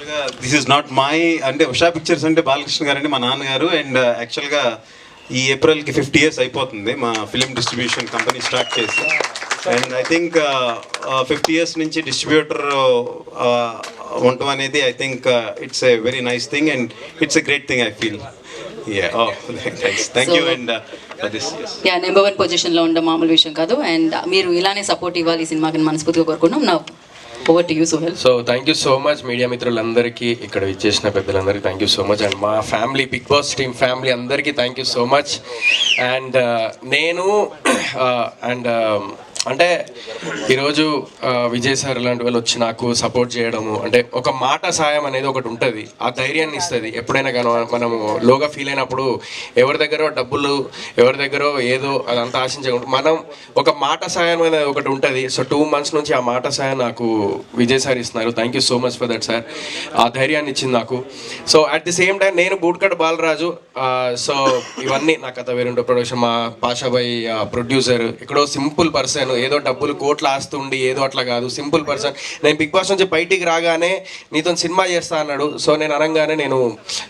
యాక్చువల్గా this is not my అంటే Usha pictures అంటే బాలకృష్ణ గారు అంటే మా నాన్నగారు. అండ్ యాక్చువల్గా ఈ ఏప్రిల్కి 50 years అయిపోతుంది మా ఫిలిం డిస్ట్రిబ్యూషన్ కంపెనీ స్టార్ట్ చేసి. అండ్ ఐ థింక్ 50 years నుంచి డిస్ట్రిబ్యూటర్ ఉండటం అనేది I think it's a very nice thing and it's a great thing I feel. Thank you and number 1 పొజిషన్లో ఉండడం మామూలు విషయం కాదు. అండ్ మీరు ఇలానే సపోర్ట్ ఇవ్వాలి ఈ సినిమాకి మనస్ఫూర్తిగా కోరుకున్నాం. నా over to you Sohel. So thank you so much media మిత్రులందరికీ, ఇక్కడ ఇచ్చేసిన పెద్దలందరికీ thank you so much. And మా family Bigg Boss team family అందరికీ thank you so much. And నేను అండ్ అంటే ఈరోజు విజయ్ సార్ లాంటి వాళ్ళు వచ్చి నాకు సపోర్ట్ చేయడము అంటే ఒక మాట సాయం అనేది ఒకటి ఉంటుంది, ఆ ధైర్యాన్ని ఇస్తుంది. ఎప్పుడైనా కానీ మనము లోగా ఫీల్ అయినప్పుడు ఎవరి దగ్గర డబ్బులు ఎవరి దగ్గర ఏదో అదంతా ఆశించకుండా మనం ఒక మాట సాయం అనేది ఒకటి ఉంటుంది. సో 2 months నుంచి ఆ మాట సాయం నాకు విజయ్ సార్ ఇస్తున్నారు. Thank you so much for that sir. ఆ ధైర్యాన్ని ఇచ్చింది నాకు. So at the same time నేను బూట్కట్ బాలరాజు. సో ఇవన్నీ నా కథ వేరుంటో ప్రొడక్షన్, మా పాషాబాయ్ ప్రొడ్యూసర్, ఇక్కడో సింపుల్ పర్సన్, ఏదో డబ్బులు కోట్లు ఆస్తుండి ఏదో అట్లా కాదు, సింపుల్ పర్సన్. నేను బిగ్ బాస్ నుంచి బయటికి రాగానే నీతో సినిమా చేస్తా అన్నాడు. సో నేను అనగానే నేను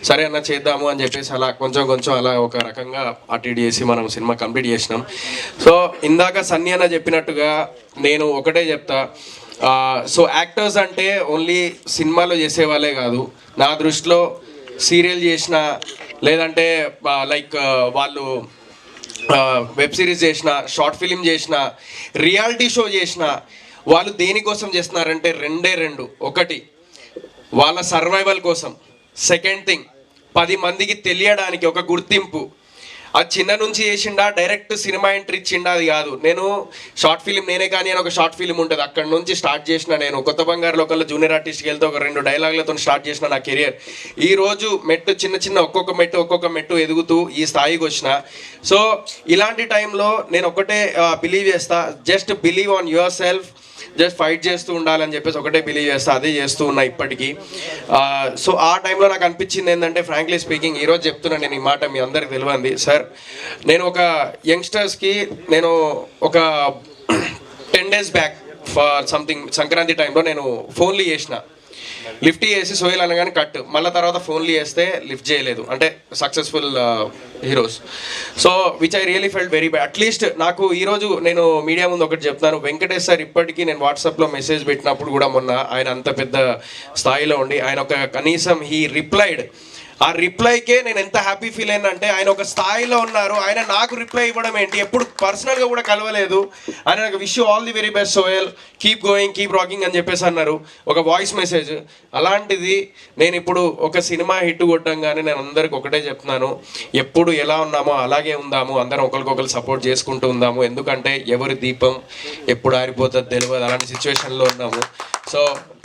సరే అన్న చేద్దాము అని చెప్పేసి అలా కొంచెం అలా ఒక రకంగా అటు చేసి మనం సినిమా కంప్లీట్ చేసినాం. సో ఇందాక సన్నీ అన్న చెప్పినట్టుగా నేను ఒకటే చెప్తా, సో యాక్టర్స్ అంటే ఓన్లీ సినిమాలో చేసేవాళ్ళే కాదు. నా దృష్టిలో సీరియల్ చేసిన లేదంటే లైక్ వాళ్ళు వెబ్ సిరీస్ చేసిన, షార్ట్ ఫిలిం చేసిన, రియాలిటీ షో చేసిన, వాళ్ళు దేనికోసం చేస్తున్నారంటే 2 ఒకటి వాళ్ళ సర్వైవల్ కోసం, సెకండ్ థింగ్ 10 మందికి తెలియడానికి ఒక గుర్తింపు. అది చిన్న నుంచి చేసిండా డైరెక్ట్ సినిమా ఎంట్రీ ఇచ్చిండా అది కాదు. నేను షార్ట్ ఫిలిం నేనే కానీ అని ఒక షార్ట్ ఫిలిం ఉంటుంది, అక్కడ నుంచి స్టార్ట్ చేసిన. నేను కొత్త బంగారు లోకల్లో జూనియర్ ఆర్టిస్ట్కి వెళ్తే ఒక 2 డైలాగులతో స్టార్ట్ చేసిన నా కెరియర్. ఈరోజు మెట్టు చిన్న ఒక్కొక్క మెట్టు ఎదుగుతూ ఈ స్థాయికి వచ్చిన. సో ఇలాంటి టైంలో నేను ఒకటే బిలీవ్ చేస్తా, just believe on your self, just fight చేస్తూ ఉండాలని చెప్పేసి ఒకటే బిలీవ్ చేస్తా, అదే చేస్తూ ఉన్నా ఇప్పటికీ. సో ఆ టైంలో నాకు అనిపించింది ఏంటంటే, ఫ్రాంక్లీ స్పీకింగ్, ఈరోజు చెప్తున్నాను నేను ఈ మాట, మీ అందరికి తెలియంది సార్. నేను ఒక యంగ్స్టర్స్కి నేను ఒక 10 days back for something Sankranti టైంలో నేను ఫోన్లు చేసిన, లిఫ్ట్ చేసి సోయల్ అనగానే కట్, మళ్ళీ తర్వాత ఫోన్లు చేస్తే లిఫ్ట్ చేయలేదు. అంటే successful heroes. So which I really felt very bad. At least నాకు ఈరోజు నేను మీడియా ముందు ఒకటి చెప్తాను, వెంకటేష్ సార్ ఇప్పటికీ నేను వాట్సాప్లో మెసేజ్ పెట్టినప్పుడు కూడా మొన్న ఆయన అంత పెద్ద స్థాయిలో ఉండి ఆయన ఒక కనీసం హీ రిప్లైడ్, ఆ రిప్లైకే నేను ఎంత హ్యాపీ ఫీల్ అయినా అంటే ఆయన ఒక స్థాయిలో ఉన్నారు, ఆయన నాకు రిప్లై ఇవ్వడం ఏంటి, ఎప్పుడు పర్సనల్గా కూడా కలవలేదు. ఆయన నాకు wish you all the very best Sohel, keep going keep rocking అని చెప్పేసి అన్నారు, ఒక వాయిస్ మెసేజ్. అలాంటిది నేను ఇప్పుడు ఒక సినిమా హిట్ కొట్టంగానే నేను అందరికి ఒకటే చెప్తున్నాను, ఎప్పుడు ఎలా ఉన్నామో అలాగే ఉందాము, అందరం ఒకరికొకరు సపోర్ట్ చేసుకుంటూ ఉందాము. ఎందుకంటే ఎవరి దీపం ఎప్పుడు ఆరిపోతుంది తెలియదు, అలాంటి సిచ్యువేషన్లో ఉన్నాము. సో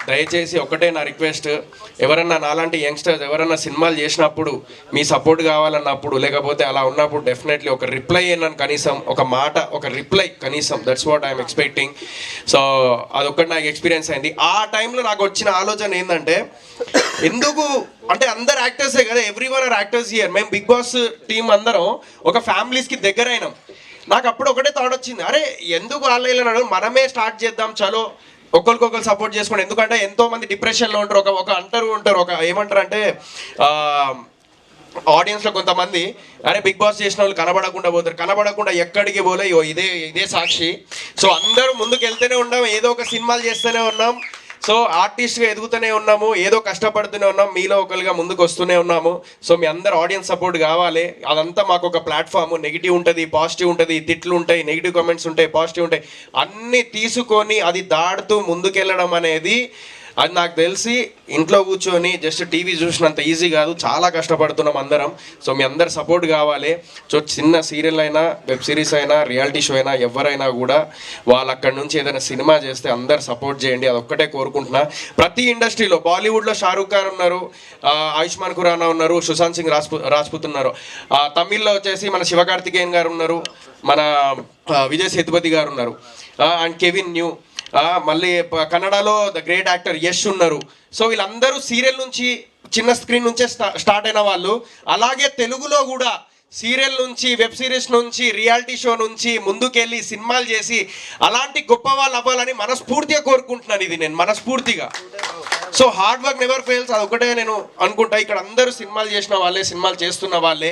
దయచేసి ఒకటే నా రిక్వెస్ట్, ఎవరన్నా నాలాంటి యంగ్స్టర్స్ ఎవరన్నా సినిమాలు చేసినప్పుడు మీ సపోర్ట్ కావాలన్నప్పుడు, లేకపోతే అలా ఉన్నప్పుడు డెఫినెట్లీ ఒక రిప్లై అయినాను, కనీసం ఒక మాట, ఒక రిప్లై కనీసం, that's what I'm expecting. So అదొక్కటి నాకు ఎక్స్పీరియన్స్ అయింది. ఆ టైంలో నాకు వచ్చిన ఆలోచన ఏంటంటే, ఎందుకు అంటే అందరు యాక్టర్సే కదా, ఎవ్రీవన్ ఆర్ యాక్టర్స్ హియర్. మేము బిగ్ బాస్ టీం అందరం ఒక ఫ్యామిలీస్కి దగ్గర అయినాం. నాకు అప్పుడు ఒకటే థాట్ వచ్చింది, అరే ఎందుకు ఆన్లైన్లో మనమే స్టార్ట్ చేద్దాం, చలో ఒకరికొకరు సపోర్ట్ చేసుకోండి. ఎందుకంటే ఎంతోమంది డిప్రెషన్లో ఉంటారు, ఒక ఉంటారు, ఒక ఏమంటారు అంటే ఆడియన్స్లో కొంతమంది, అరే బిగ్ బాస్ చేసిన వాళ్ళు కనబడకుండా పోతారు, కనబడకుండా ఎక్కడికి పోలే, ఇదే సాక్షి. సో అందరూ ముందుకు వెళ్తూనే ఉన్నాం, ఏదో ఒక సినిమాలు చేస్తూనే ఉన్నాం. సో ఆర్టిస్ట్గా ఎదుగుతూనే ఉన్నాము, ఏదో కష్టపడుతూనే ఉన్నాం, మీలో ఒకరిగా ముందుకు వస్తూనే ఉన్నాము. సో మీ అందరు ఆడియన్స్ సపోర్ట్ కావాలి. అదంతా మాకు ఒక ప్లాట్ఫామ్. నెగిటివ్ ఉంటుంది, పాజిటివ్ ఉంటుంది, తిట్లు ఉంటాయి, నెగిటివ్ కామెంట్స్ ఉంటాయి, పాజిటివ్ ఉంటాయి, అన్నీ తీసుకొని అది దాడుతూ ముందుకెళ్ళడం అనేది, అది నాకు తెలిసి ఇంట్లో కూర్చొని జస్ట్ టీవీ చూసినంత ఈజీ కాదు, చాలా కష్టపడుతున్నాం అందరం. సో మీ అందరు సపోర్ట్ కావాలి. సో చిన్న సీరియల్ అయినా, వెబ్ సిరీస్ అయినా, రియాలిటీ షో అయినా, ఎవరైనా కూడా వాళ్ళు అక్కడి నుంచి ఏదైనా సినిమా చేస్తే అందరు సపోర్ట్ చేయండి, అదొక్కటే కోరుకుంటున్నా. ప్రతి ఇండస్ట్రీలో, బాలీవుడ్లో షారూక్ ఖాన్ ఉన్నారు, ఆయుష్మాన్ ఖురానా ఉన్నారు, సుశాంత్ సింగ్ రాజ్పుత్ ఉన్నారు, తమిళ్లో వచ్చేసి మన శివకార్తికేయన్ గారు ఉన్నారు, మన విజయ్ సేతుపతి గారు ఉన్నారు, అండ్ కెవిన్ న్యూ, మళ్ళీ కన్నడలో ద గ్రేట్ యాక్టర్ యష్ ఉన్నారు. సో వీళ్ళందరూ సీరియల్ నుంచి, చిన్న స్క్రీన్ నుంచే స్టార్ట్ అయిన వాళ్ళు. అలాగే తెలుగులో కూడా సీరియల్ నుంచి, వెబ్ సిరీస్ నుంచి, రియాలిటీ షో నుంచి ముందుకెళ్ళి సినిమాలు చేసి అలాంటి గొప్ప వాళ్ళు అవ్వాలని మనస్ఫూర్తిగా కోరుకుంటున్నాను. ఇది నేను మనస్ఫూర్తిగా so hard work never fails, అది ఒకటే నేను అనుకుంటా. ఇక్కడ అందరూ సినిమాలు చేసిన వాళ్ళే, సినిమాలు చేస్తున్న వాళ్ళే.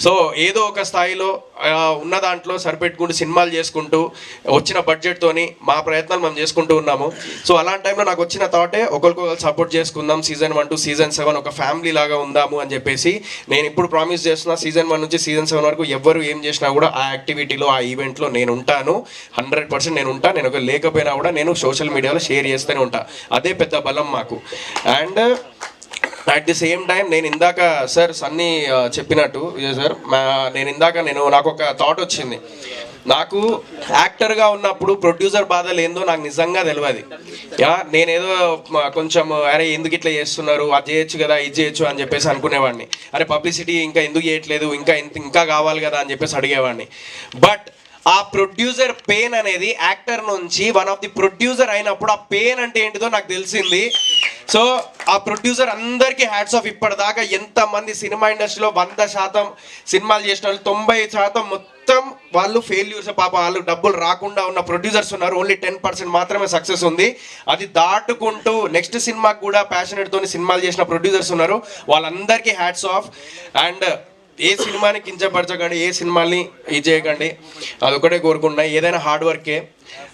సో ఏదో ఒక స్థాయిలో ఉన్న దాంట్లో సరిపెట్టుకుంటూ సినిమాలు చేసుకుంటూ వచ్చిన బడ్జెట్తోని మా ప్రయత్నాలు మేము చేసుకుంటూ ఉన్నాము. సో అలాంటి టైంలో నాకు వచ్చిన థాటే ఒకరికొకరు సపోర్ట్ చేసుకుందాం, సీజన్ 1 to season 7 ఒక ఫ్యామిలీ లాగా ఉందాము అని చెప్పేసి నేను ఇప్పుడు ప్రామిస్ చేస్తున్నా. సీజన్ 1 నుంచి సీజన్ 7 వరకు ఎవరు ఏం చేసినా కూడా ఆ యాక్టివిటీలో, ఆ ఈవెంట్లో నేను ఉంటాను. 100% నేను ఉంటాను. నేను ఒక లేకపోయినా కూడా నేను సోషల్ మీడియాలో షేర్ చేస్తూనే ఉంటా. అదే పెద్ద బలం మాకు. And at the same time నేను ఇందాక సార్ సన్నీ చెప్పినట్టు సార్, నాకు ఒక థాట్ వచ్చింది. నాకు యాక్టర్గా ఉన్నప్పుడు ప్రొడ్యూసర్ బాధలు ఏందో నాకు నిజంగా తెలియదు. నేనేదో కొంచెం అరే ఎందుకు ఇట్లా చేస్తున్నారు, అది చేయొచ్చు కదా, ఇది చేయొచ్చు అని చెప్పేసి అనుకునేవాడిని. అరే పబ్లిసిటీ ఇంకా ఎందుకు చేయట్లేదు, ఇంకా కావాలి కదా అని చెప్పేసి అడిగేవాడిని. బట్ ఆ ప్రొడ్యూసర్ పెయిన్ అనేది యాక్టర్ నుంచి వన్ ఆఫ్ ది ప్రొడ్యూసర్ అయినప్పుడు ఆ పెయిన్ అంటే ఏంటిదో నాకు తెలిసింది. సో ఆ ప్రొడ్యూసర్ అందరికీ హ్యాట్స్ ఆఫ్. ఇప్పటిదాకా ఎంతమంది సినిమా ఇండస్ట్రీలో 100% సినిమాలు చేసిన వాళ్ళు 90% మొత్తం వాళ్ళు ఫెయిల్యూర్స్. పాప వాళ్ళు డబ్బులు రాకుండా ఉన్న ప్రొడ్యూసర్స్ ఉన్నారు. ఓన్లీ 10% మాత్రమే సక్సెస్ ఉంది. అది దాటుకుంటూ నెక్స్ట్ సినిమాకి కూడా ప్యాషనెట్తోని సినిమాలు చేసిన ప్రొడ్యూసర్స్ ఉన్నారు. వాళ్ళందరికీ హ్యాట్స్ ఆఫ్. అండ్ ఏ సినిమాని కించపరచకండి, ఏ సినిమాని ఇది చేయకండి, అదొకటే కోరుకుంటున్నా. ఏదైనా హార్డ్ వర్కే.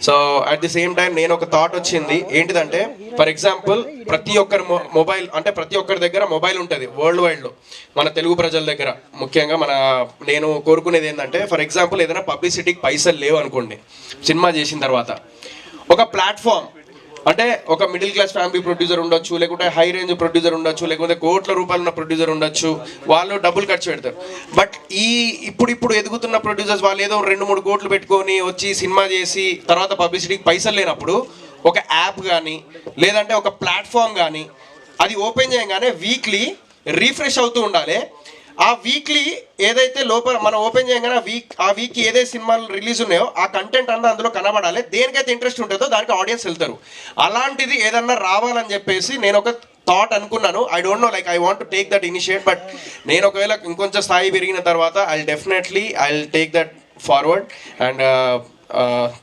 So at the same time నేను ఒక థాట్ వచ్చింది ఏంటిదంటే, ఫర్ ఎగ్జాంపుల్ ప్రతి ఒక్కరి మొబైల్, అంటే ప్రతి ఒక్కరి దగ్గర మొబైల్ ఉంటుంది వరల్డ్ వైడ్లో, మన తెలుగు ప్రజల దగ్గర ముఖ్యంగా. నేను కోరుకునేది ఏంటంటే, ఫర్ ఎగ్జాంపుల్ ఏదైనా పబ్లిసిటీకి పైసలు లేవు అనుకోండి, సినిమా చేసిన తర్వాత ఒక ప్లాట్ఫామ్, అంటే ఒక మిడిల్ క్లాస్ ఫ్యామిలీ ప్రొడ్యూసర్ ఉండొచ్చు, లేకుంటే హై రేంజ్ ప్రొడ్యూసర్ ఉండొచ్చు, లేకుంటే కోట్ల రూపాయలు ఉన్న ప్రొడ్యూసర్ ఉండొచ్చు. వాళ్ళు డబ్బులు ఖర్చు పెడతారు. బట్ ఇప్పుడు ఎదుగుతున్న ప్రొడ్యూసర్స్ వాళ్ళు ఏదో 2-3 కోట్లు పెట్టుకొని వచ్చి సినిమా చేసి తర్వాత పబ్లిసిటీకి పైసలు లేనప్పుడు ఒక యాప్ కానీ లేదంటే ఒక ప్లాట్ఫామ్ కానీ అది ఓపెన్ చేయగానే వీక్లీ రీఫ్రెష్ అవుతూ ఉండాలి. ఆ వీక్లీ ఏదైతే లోపల మనం ఓపెన్ చేయగానే ఆ వీక్ ఏదైతే సినిమాలు రిలీజ్ ఉన్నాయో ఆ కంటెంట్ అంతా అందులో కనబడాలి. దేనికైతే ఇంట్రెస్ట్ ఉంటుందో దానికి ఆడియన్స్ వెళ్తారు. అలాంటిది ఏదన్నా రావాలని చెప్పేసి నేను ఒక థాట్ అనుకున్నాను. I don't know, like I want to take that initiate. But నేను ఒకవేళ ఇంకొంచెం స్థాయి పెరిగిన తర్వాత I take that forward. And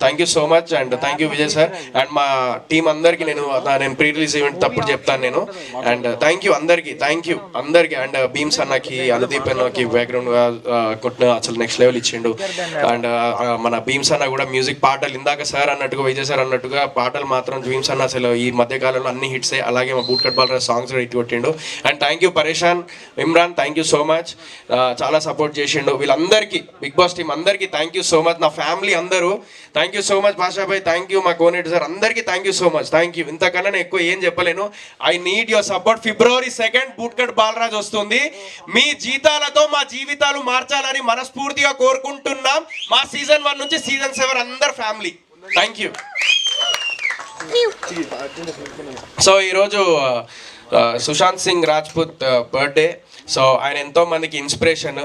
thank you so much. And thank you Vijay sir. And మా టీం అందరికీ నేను ప్రీ రిలీజ్ ఈవెంట్ తప్పుడు చెప్తాను నేను. అండ్ థ్యాంక్ యూ అందరికీ. అండ్ భీమ్స్ అన్నకి, అనుదీప్ అన్నకి బ్యాక్గ్రౌండ్ కొట్టిన అసలు నెక్స్ట్ లెవెల్ ఇచ్చిండు. అండ్ మన భీమ్స్ అన్న కూడా మ్యూజిక్ పాటలు ఇందాక సార్ అన్నట్టుగా, విజయ్ సార్ అన్నట్టుగా పాటలు మాత్రం భీమ్స్ అన్న అసలు ఈ మధ్యకాలంలో అన్ని హిట్సే. అలాగే మా బూట్ కట్ బాలరాజ్ సాంగ్స్ కూడా హిట్ కొట్టిండు. And thank you Pareshan, Imran, thank you so much. చాలా సపోర్ట్ చేసిండు. వీళ్ళందరికీ, బిగ్ బాస్ టీం అందరికీ థ్యాంక్ యూ సో మచ్. నా ఫ్యామిలీ అందరూ thank you so much. Bhashabhai thank you. మా కోనేటి సార్ అందరికీ thank you so much. Thank you. ఇంతకన్నా నేను ఎక్కువ ఏం చెప్పలేను. I need your support. February 2nd boot cut Balaraj వస్తుంది. మీ జీతాలతో మా జీవితాలు మార్చాలని మనస్ఫూర్తిగా కోరుకుంటున్నాం. మా సీజన్ 1 నుంచి సీజన్ 7 అందరు ఫ్యామిలీ. Thank you. సో ఈరోజు సుశాంత్ సింగ్ రాజ్పుత్ బర్త్డే. సో ఆయన ఎంతో మందికి ఇన్స్పిరేషన్.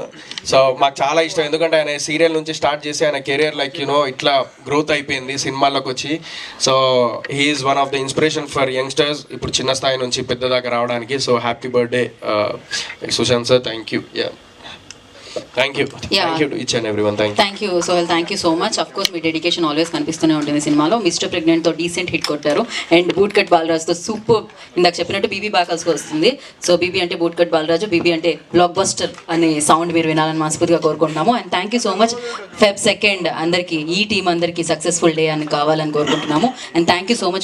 సో మాకు చాలా ఇష్టం, ఎందుకంటే ఆయన సీరియల్ నుంచి స్టార్ట్ చేసి ఆయన కెరియర్ ఇట్లా గ్రోత్ అయిపోయింది సినిమాల్లోకి వచ్చి. So he's one of the inspiration for youngsters, ఇప్పుడు చిన్న స్థాయి నుంచి పెద్ద దాకా రావడానికి. So happy birthday Sushant sir. Thank you. Thank you to each and everyone. Thank you Sohel. Thank you so much. Of course మీ డెడికేషన్ ఆల్వేస్ కనిపిస్తూనే ఉంటుంది సినిమాలో. మిస్టర్ ప్రెగ్నెంట్తో డీసెంట్ హిట్ కొట్టారు. అండ్ బూట్ కట్ బాలరాజ్తో సూపర్, ఇందాక చెప్పినట్టు బీబీ బాకల్స్కి వస్తుంది. సో బీబీ అంటే బూట్ కట్ బాలరాజు, బీబీ అంటే బ్లాక్ బస్టర్ అనే సౌండ్ మీరు వినాలని మనస్ఫూర్తిగా కోరుకుంటున్నాము. And thank you so much. Feb 2nd అందరికీ, ఈ టీం అందరికీ సక్సెస్ఫుల్ డే అని కావాలని కోరుకుంటున్నాము. And thank you so much.